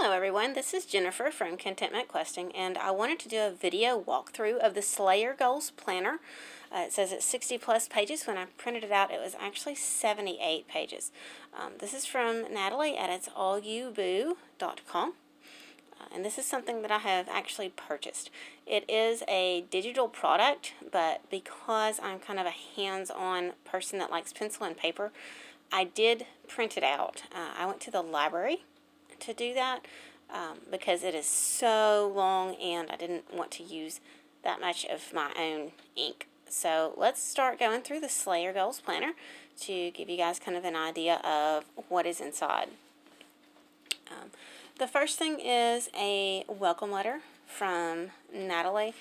Hello everyone, this is Jennifer from Contentment Questing, and I wanted to do a video walkthrough of the Slay Your Goals Planner. It says it's 60 plus pages. When I printed it out, it was actually 78 pages. This is from Natalie at itsallyouboo.com. And this is something that I have actually purchased. It is a digital product, but because I'm kind of a hands-on person that likes pencil and paper, I did print it out. I went to the library to do that because it is so long and I didn't want to use that much of my own ink. So let's start going through the Slay Your Goals Planner to give you guys kind of an idea of what is inside. The first thing is a welcome letter from Natalie,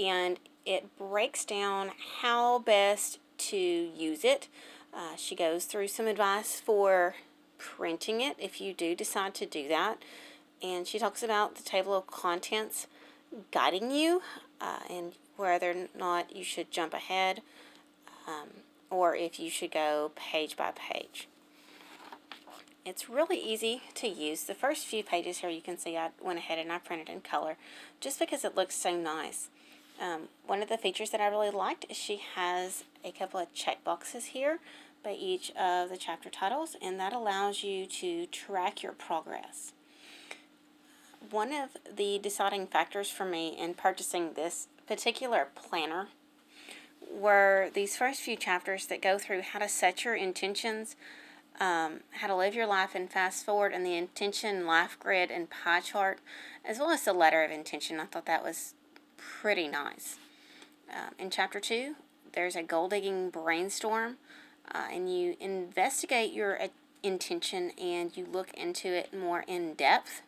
and it breaks down how best to use it. She goes through some advice for printing it if you do decide to do that, and she talks about the table of contents guiding you and whether or not you should jump ahead or if you should go page by page. It's really easy to use. The first few pages here, you can see I went ahead and I printed in color just because it looks so nice. One of the features that I really liked is she has a couple of check boxes here by each of the chapter titles, and that allows you to track your progress. One of the deciding factors for me in purchasing this particular planner were these first few chapters that go through how to set your intentions, how to live your life and fast forward, and the intention life grid and pie chart, as well as the letter of intention. I thought that was pretty nice. In chapter 2, there's a goal digging brainstorm, and you investigate your intention and you look into it more in depth,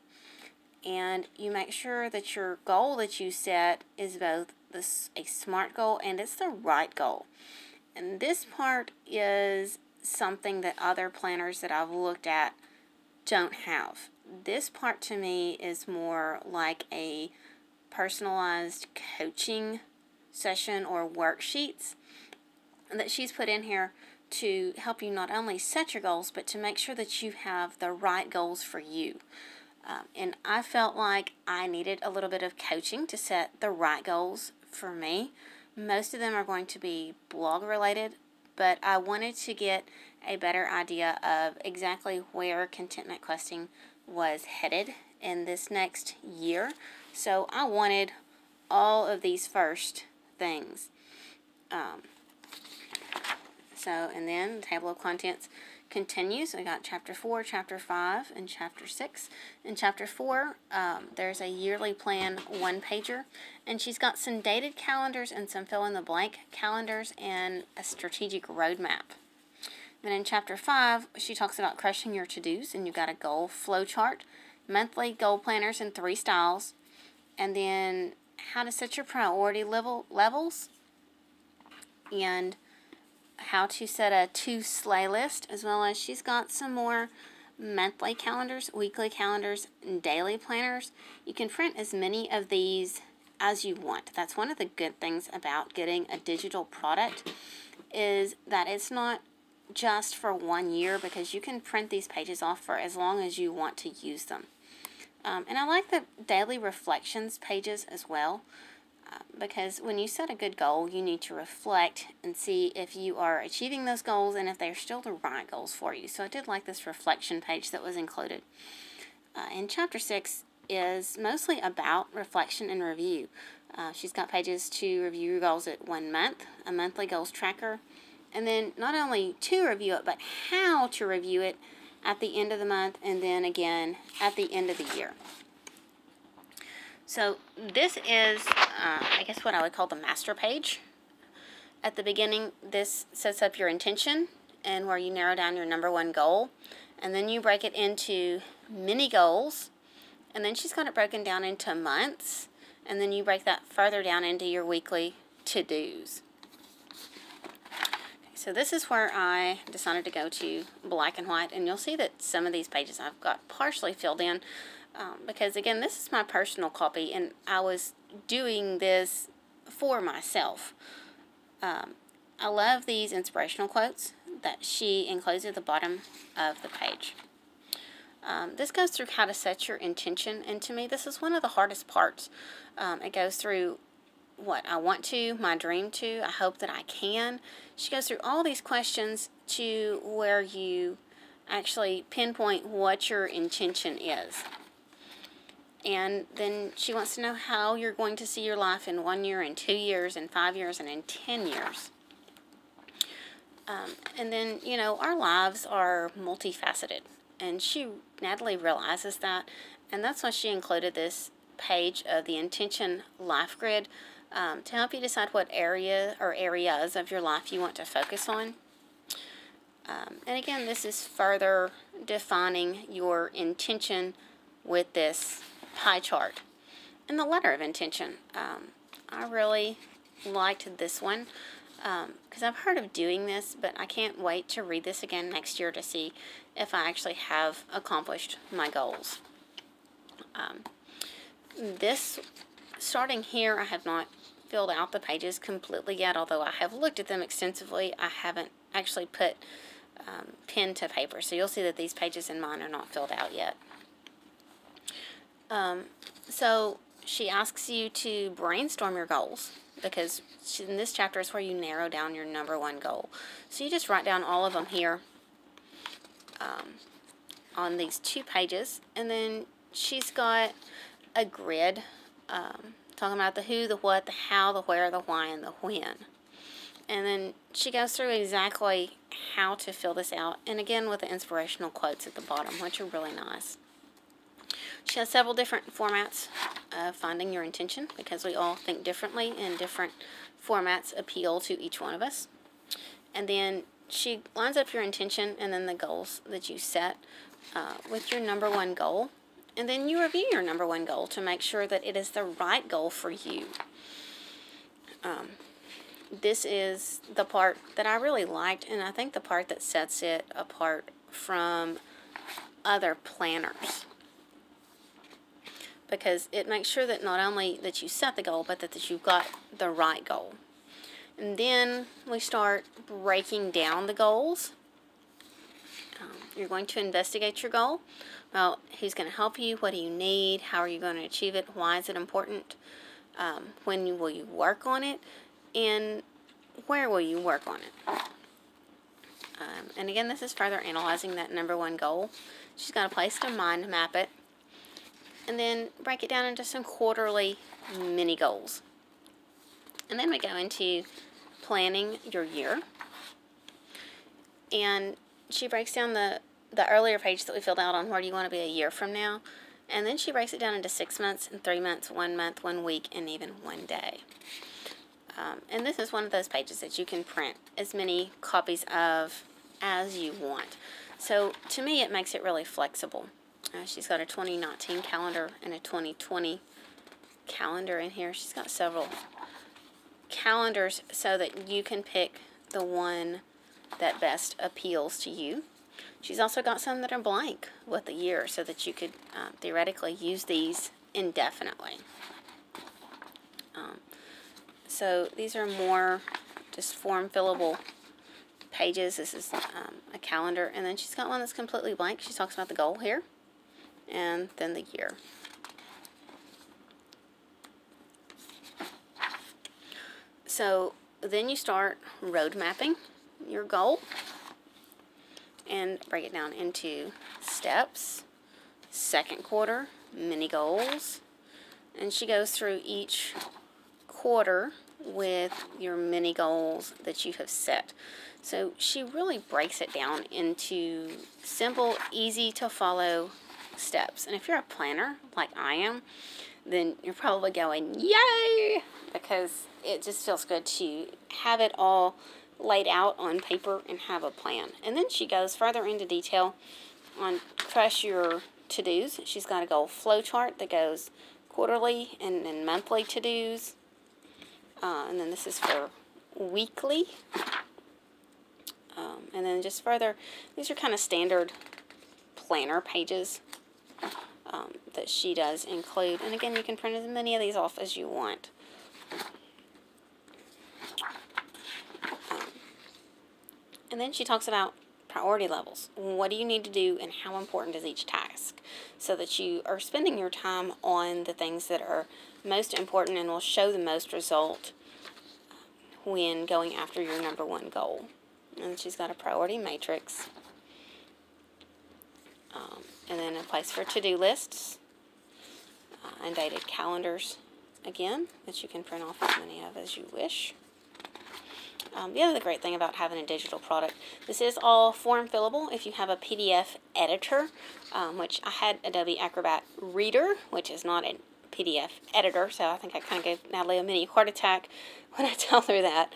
and you make sure that your goal that you set is both a SMART goal and it's the right goal. And this part is something that other planners that I've looked at don't have. This part to me is more like a personalized coaching session or worksheets that she's put in here to help you not only set your goals, but to make sure that you have the right goals for you. And I felt like I needed a little bit of coaching to set the right goals for me. Most of them are going to be blog related, but I wanted to get a better idea of exactly where Contentment Questing was headed in this next year. So I wanted all of these first things. And then the table of contents continues. I got chapter 4, chapter 5, and chapter 6. In chapter 4, there's a yearly plan one-pager, and she's got some dated calendars and some fill-in-the-blank calendars and a strategic roadmap. Then in chapter 5, she talks about crushing your to-dos, and you've got a goal flow chart, monthly goal planners in 3 styles, and then how to set your priority levels, and how to set a to-slay list, as well as she's got some more monthly calendars, weekly calendars, and daily planners. You can print as many of these as you want. That's one of the good things about getting a digital product, is that it's not just for 1 year, because you can print these pages off for as long as you want to use them. And I like the daily reflections pages as well, because when you set a good goal, you need to reflect and see if you are achieving those goals and if they're still the right goals for you. So I did like this reflection page that was included. And chapter 6 is mostly about reflection and review. She's got pages to review your goals at 1 month, a monthly goals tracker, and then not only to review it, but how to review it at the end of the month, and then again at the end of the year. So this is, I guess, what I would call the master page. At the beginning, this sets up your intention and where you narrow down your number 1 goal. And then you break it into mini goals. And then she's got it broken down into months. And then you break that further down into your weekly to-dos. So this is where I decided to go to black and white. And you'll see that some of these pages I've got partially filled in. Because again, this is my personal copy, and I was doing this for myself. I love these inspirational quotes that she includes at the bottom of the page. This goes through how to set your intention, and to me this is one of the hardest parts. It goes through what I want to, my dream to, I hope that I can. She goes through all these questions to where you actually pinpoint what your intention is. And then she wants to know how you're going to see your life in 1 year, in 2 years, in 5 years, and in 10 years. And then, you know, our lives are multifaceted. And Natalie realizes that. And that's why she included this page of the Intention Life Grid to help you decide what area or areas of your life you want to focus on. And again, this is further defining your intention with this pie chart. And the letter of intention. I really liked this one because I've heard of doing this, but I can't wait to read this again next year to see if I actually have accomplished my goals. Starting here, I have not filled out the pages completely yet, although I have looked at them extensively. I haven't actually put pen to paper, so you'll see that these pages in mine are not filled out yet. So she asks you to brainstorm your goals, because in this chapter is where you narrow down your #1 goal. So you just write down all of them here on these 2 pages, and then she's got a grid talking about the who, the what, the how, the where, the why, and the when. And then she goes through exactly how to fill this out, and again with the inspirational quotes at the bottom, which are really nice. She has several different formats of finding your intention, because we all think differently, and different formats appeal to each one of us. And then she lines up your intention and then the goals that you set with your #1 goal. And then you review your #1 goal to make sure that it is the right goal for you. This is the part that I really liked, and I think the part that sets it apart from other planners. Because it makes sure that not only that you set the goal, but that you've got the right goal. And then we start breaking down the goals. You're going to investigate your goal. Well, who's going to help you? What do you need? How are you going to achieve it? Why is it important? When will you work on it? And where will you work on it? And again, this is further analyzing that #1 goal. She's got a place to mind map it. And then break it down into some quarterly mini goals. And then we go into planning your year. And she breaks down the earlier page that we filled out on where do you want to be a year from now. And then she breaks it down into 6 months and 3 months, 1 month, 1 week, and even 1 day. And this is one of those pages that you can print as many copies of as you want. So to me, it makes it really flexible. She's got a 2019 calendar and a 2020 calendar in here. She's got several calendars so that you can pick the one that best appeals to you. She's also got some that are blank with the year so that you could theoretically use these indefinitely. So these are more just form fillable pages. This is a calendar, and then she's got one that's completely blank. She talks about the goal here and then the year. So then you start road mapping your goal and break it down into steps, 2nd quarter, mini goals, and she goes through each quarter with your mini goals that you have set. So she really breaks it down into simple, easy to follow steps. And if you're a planner like I am, then you're probably going, yay! Because it just feels good to have it all laid out on paper and have a plan. And then she goes further into detail on crush your to-dos. She's got a goal flow chart that goes quarterly and then monthly to-dos. And then this is for weekly. And then just further, these are kind of standard planner pages that she does include. And again, you can print as many of these off as you want. And then she talks about priority levels. What do you need to do and how important is each task, so that you are spending your time on the things that are most important and will show the most result when going after your number one goal. And she's got a priority matrix, and then a place for to-do lists, and dated calendars again that you can print off as many of as you wish. The other great thing about having a digital product, this is all form fillable. If you have a PDF editor, which I had Adobe Acrobat Reader, which is not a PDF editor, so I think I kind of gave Natalie a mini heart attack when I tell her that.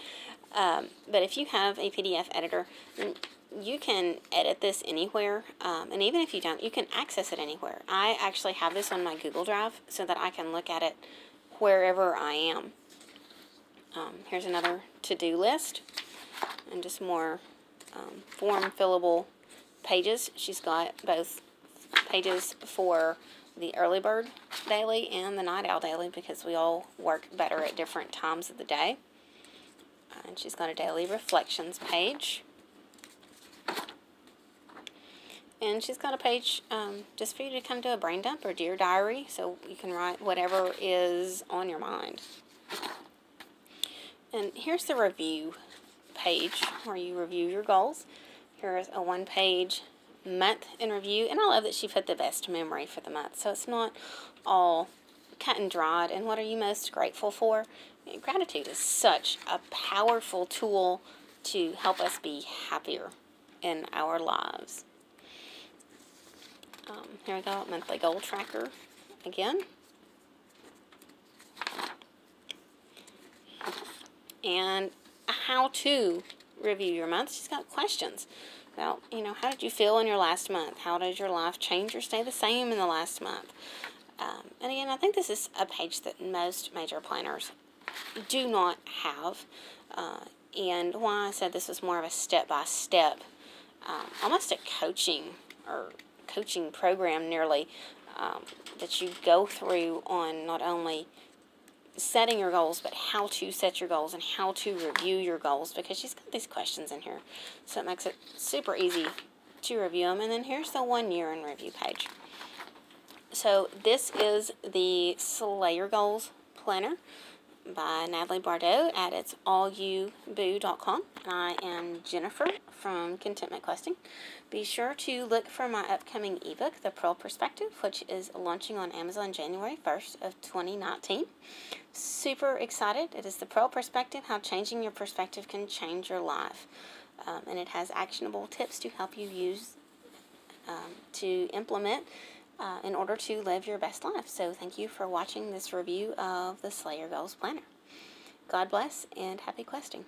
But if you have a PDF editor, then you can edit this anywhere, and even if you don't, you can access it anywhere. I actually have this on my Google Drive so that I can look at it wherever I am. Here's another to-do list, and just more form fillable pages. She's got both pages for the early bird daily and the night owl daily, because we all work better at different times of the day. And she's got a daily reflections page. And she's got a page just for you to come to a brain dump or dear diary, so you can write whatever is on your mind. And here's the review page where you review your goals. Here's a one-page month in review, and I love that she put the best memory for the month, so it's not all cut and dried. And what are you most grateful for? Gratitude is such a powerful tool to help us be happier in our lives. Here we go, monthly goal tracker again. And how to review your month. She's got questions about, how did you feel in your last month? How did your life change or stay the same in the last month? And again, I think this is a page that most major planners do not have. And why I said this was more of a step-by-step, almost a coaching program nearly, that you go through on not only setting your goals, but how to set your goals and how to review your goals, because she's got these questions in here, so it makes it super easy to review them. And then here's the 1 year in review page. So this is the Slay Your Goals Planner by Natalie Bardot at itsallyouBoo.com. I am Jennifer from Contentment Questing. Be sure to look for my upcoming ebook, The Pearl Perspective, which is launching on Amazon January 1st of 2019. Super excited. It is The Pearl Perspective, how changing your perspective can change your life. And it has actionable tips to help you use, to implement in order to live your best life. So thank you for watching this review of the Slay Your Goals Planner. God bless and happy questing.